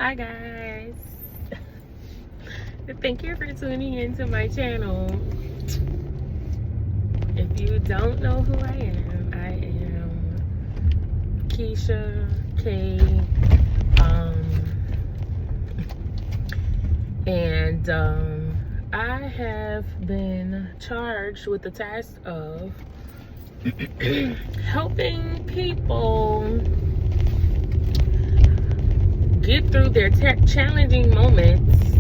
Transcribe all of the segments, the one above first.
Hi guys, thank you for tuning into my channel. If you don't know who I am Keisha K, and I have been charged with the task of helping people get through their challenging moments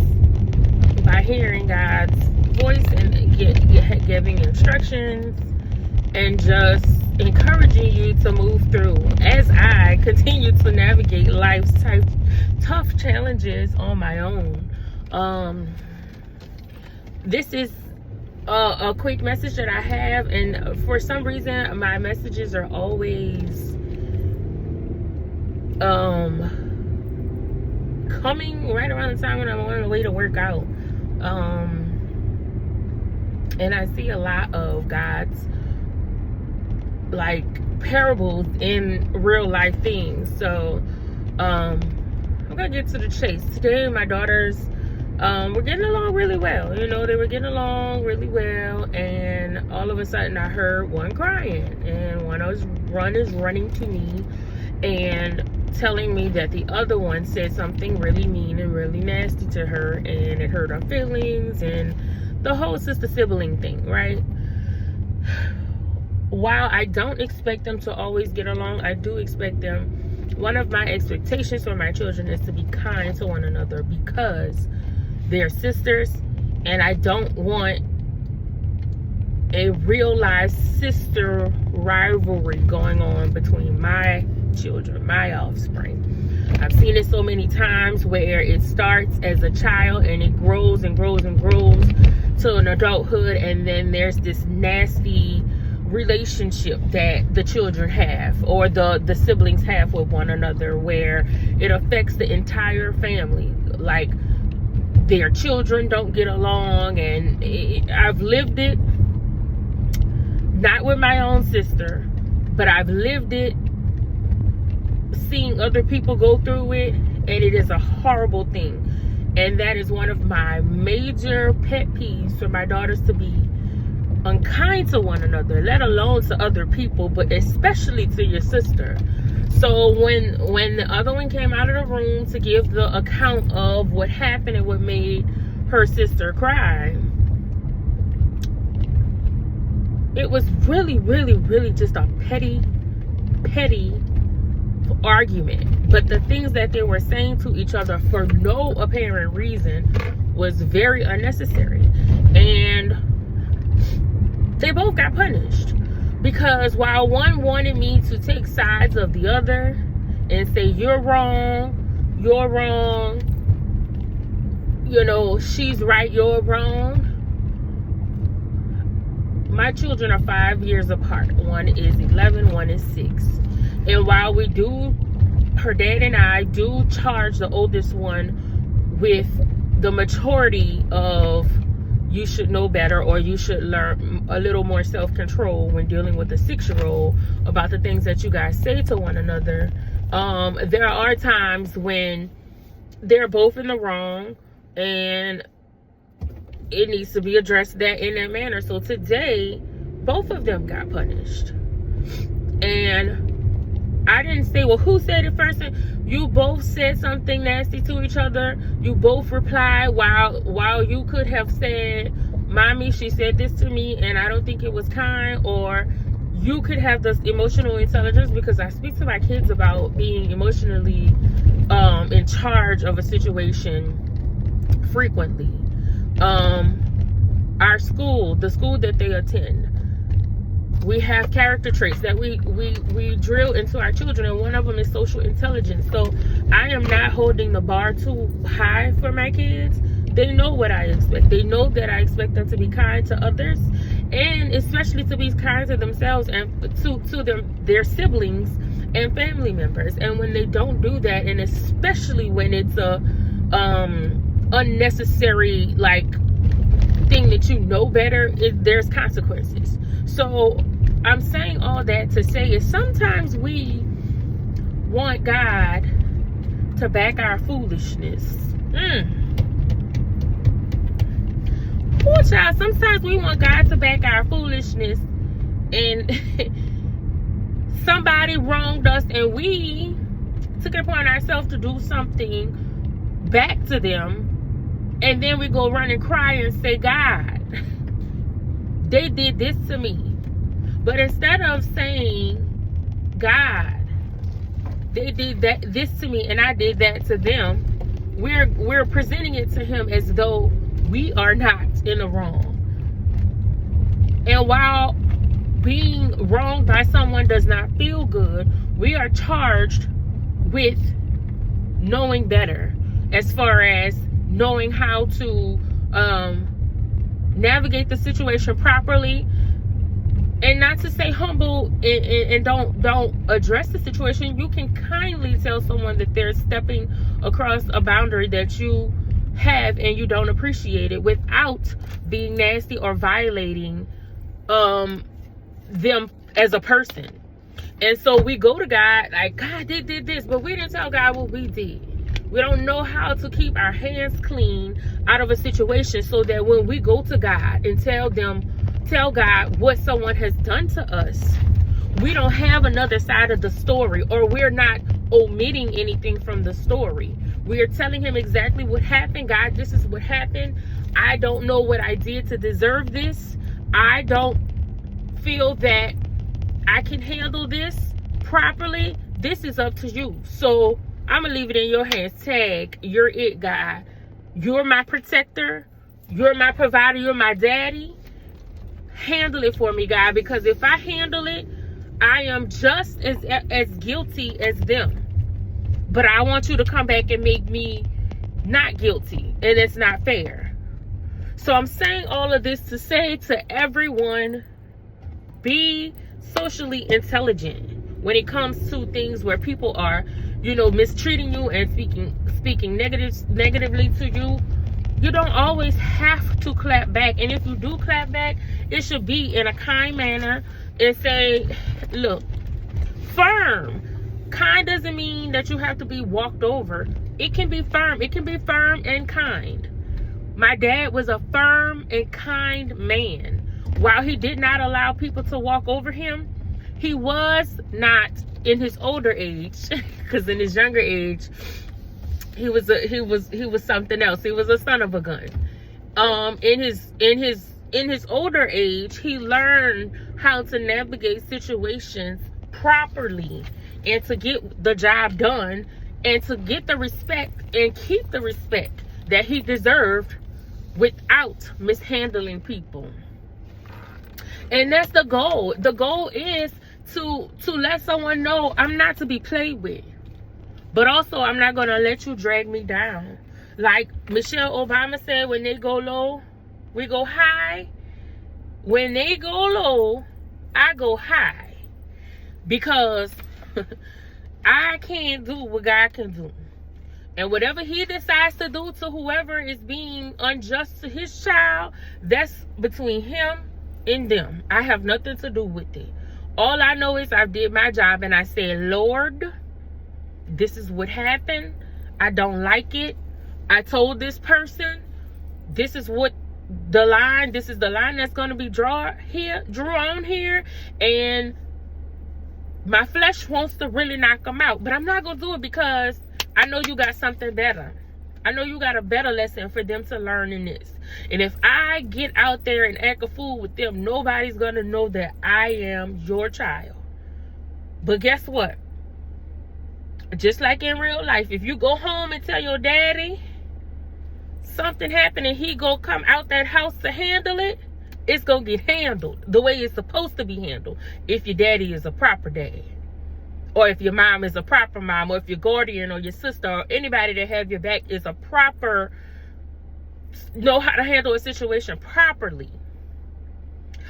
by hearing God's voice and giving instructions and just encouraging you to move through as I continue to navigate life's tough challenges on my own. This is a quick message that I have, and for some reason my messages are always coming right around the time when I'm on the way to work out. And I see a lot of God's like parables in real life things. So I'm gonna get to the chase. Today my daughters were getting along really well. You know, they were getting along really well, and all of a sudden I heard one crying, and one is running to me and telling me that the other one said something really mean and really nasty to her, and it hurt her feelings, and the whole sister sibling thing, right? While I don't expect them to always get along, I do expect them. One of my expectations for my children is to be kind to one another because they're sisters, and I don't want a real life sister rivalry going on between my children, my offspring. I've seen it so many times where it starts as a child and it grows and grows and grows to an adulthood, and then there's this nasty relationship that the children have, or the siblings have with one another, where it affects the entire family. Like, their children don't get along, and I've lived it, not with my own sister, but I've lived it seeing other people go through it, and it is a horrible thing. And that is one of my major pet peeves, for my daughters to be unkind to one another, let alone to other people, but especially to your sister. So when the other one came out of the room to give the account of what happened and what made her sister cry, it was really, really, really just a petty argument. But the things that they were saying to each other for no apparent reason was very unnecessary. And they both got punished, because while one wanted me to take sides of the other and say, you're wrong, you know, she's right, you're wrong. My children are 5 years apart. One is 11, one is 6. And while we do, her dad and I do charge the oldest one with the maturity of, you should know better, or you should learn a little more self-control when dealing with a 6-year-old about the things that you guys say to one another. There are times when they're both in the wrong, and it needs to be addressed in that manner. So today, both of them got punished. And I didn't say, well, who said it first? You both said something nasty to each other. You both replied, while you could have said, Mommy, she said this to me and I don't think it was kind. Or you could have this emotional intelligence, because I speak to my kids about being emotionally in charge of a situation frequently. Our school, the school that they attend, we have character traits that we drill into our children, and one of them is social intelligence. So I am not holding the bar too high for my kids. They know what I expect. They know that I expect them to be kind to others, and especially to be kind to themselves and to their siblings and family members. And when they don't do that, and especially when it's a unnecessary like thing that you know better, there's consequences. So I'm saying all that to say is, sometimes we want God to back our foolishness. Poor child, sometimes we want God to back our foolishness, and somebody wronged us and we took it upon ourselves to do something back to them, and then we go run and cry and say, God, they did this to me. But instead of saying, God, they did this to me and I did that to them, we're presenting it to him as though we are not in the wrong. And while being wronged by someone does not feel good, we are charged with knowing better, as far as knowing how to navigate the situation properly, and not to stay humble and don't address the situation. You can kindly tell someone that they're stepping across a boundary that you have and you don't appreciate it, without being nasty or violating them as a person. And so we go to God like, God, they did this, but we didn't tell God what we did. We don't know how to keep our hands clean out of a situation, so that when we go to God and tell God what someone has done to us, we don't have another side of the story, or we're not omitting anything from the story. We are telling him exactly what happened. God, this is what happened. I don't know what I did to deserve this. I don't feel that I can handle this properly. This is up to you. So I'm going to leave it in your hands. Tag, you're it, God. You're my protector. You're my provider. You're my daddy. Handle it for me, God, because if I handle it, I am just as guilty as them. But I want you to come back and make me not guilty, and it's not fair. So I'm saying all of this to say to everyone, be socially intelligent when it comes to things where people are, mistreating you and speaking negatively to you. You don't always have to clap back. And if you do clap back, it should be in a kind manner and say, look, firm. Kind doesn't mean that you have to be walked over. It can be firm. It can be firm and kind. My dad was a firm and kind man. While he did not allow people to walk over him, he was not in his older age, because in his younger age, he was something else. He was a son of a gun. In his older age, he learned how to navigate situations properly and to get the job done and to get the respect and keep the respect that he deserved without mishandling people. And that's the goal. The goal is to let someone know I'm not to be played with. But also, I'm not going to let you drag me down. Like Michelle Obama said, when they go low, we go high. When they go low, I go high. Because I can't do what God can do. And whatever he decides to do to whoever is being unjust to his child, that's between him and them. I have nothing to do with it. All I know is I did my job and I said, Lord, this is what happened. I don't like it. I told this person, this is the line that's going to be drawn here. And my flesh wants to really knock them out. But I'm not going to do it because I know you got something better. I know you got a better lesson for them to learn in this. And if I get out there and act a fool with them, nobody's going to know that I am your child. But guess what? Just like in real life, if you go home and tell your daddy something happened and he go come out that house to handle it, it's going to get handled the way it's supposed to be handled. If your daddy is a proper dad. Or if your mom is a proper mom, or if your guardian or your sister or anybody that have your back is a proper, know how to handle a situation properly.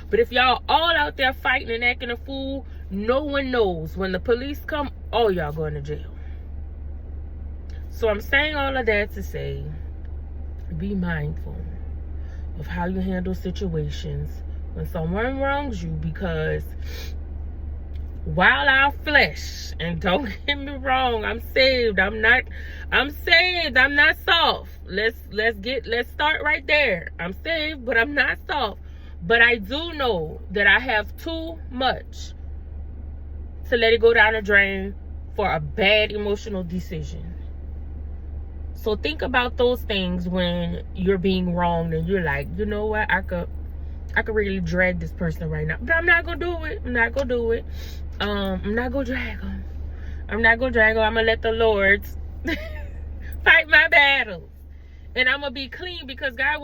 But if y'all all out there fighting and acting a fool, no one knows. When the police come, all y'all going to jail. So I'm saying all of that to say, be mindful of how you handle situations when someone wrongs you, because while our flesh, and don't get me wrong, I'm saved. I'm saved. I'm not soft. Let's start right there. I'm saved, but I'm not soft. But I do know that I have too much to let it go down the drain for a bad emotional decision. So think about those things when you're being wronged and you're like, you know what, I could really drag this person right now, but I'm not gonna do it. I'm not gonna do it. I'm not gonna drag them. I'm gonna let the Lord fight my battles, and I'm gonna be clean, because God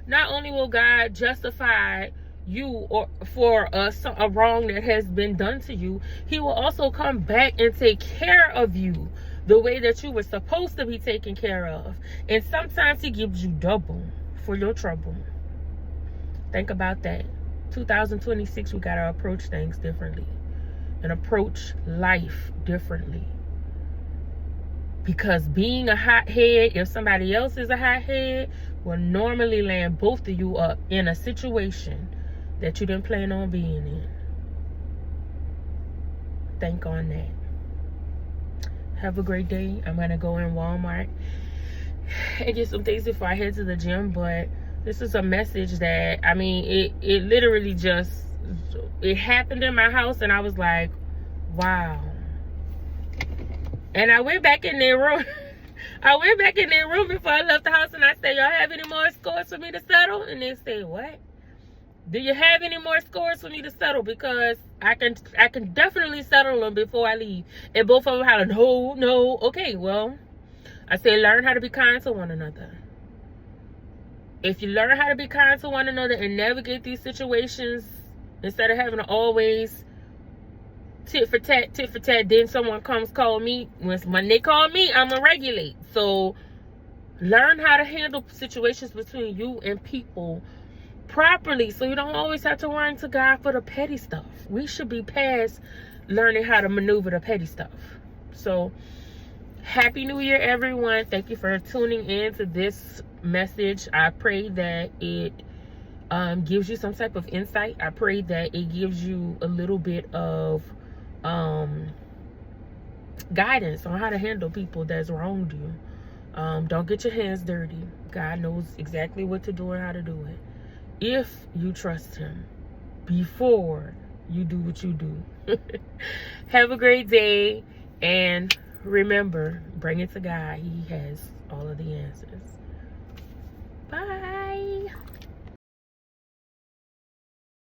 not only will God justify you or for a wrong that has been done to you, he will also come back and take care of you the way that you were supposed to be taken care of. And sometimes he gives you double for your trouble. Think about that. 2026, we gotta approach things differently and approach life differently. Because being a hothead, if somebody else is a hothead, will normally land both of you up in a situation that you didn't plan on being in. Think on that. Have a great day. I'm gonna go in Walmart and get some things before I head to the gym, but this is a message that, I mean, it literally just, it happened in my house, and I was like, wow. And I went back in their room. I went back in their room before I left the house, and I said, y'all have any more scores for me to settle? And they said, what? Do you have any more scores for me to settle? Because I can definitely settle them before I leave. And both of them had a no. Okay, well, I said, learn how to be kind to one another. If you learn how to be kind to one another and navigate these situations, instead of having to always tit for tat, then someone call me. When they call me, I'm gonna regulate. So learn how to handle situations between you and people properly, so you don't always have to run to God for the petty stuff. We should be past learning how to maneuver the petty stuff. So Happy New Year, everyone. Thank you for tuning in to this message. I pray that it gives you some type of insight. I pray that it gives you a little bit of guidance on how to handle people that's wronged you. Don't get your hands dirty. God knows exactly what to do and how to do it, if you trust him before you do what you do. Have a great day, and remember, bring it to God. He has all of the answers. Bye.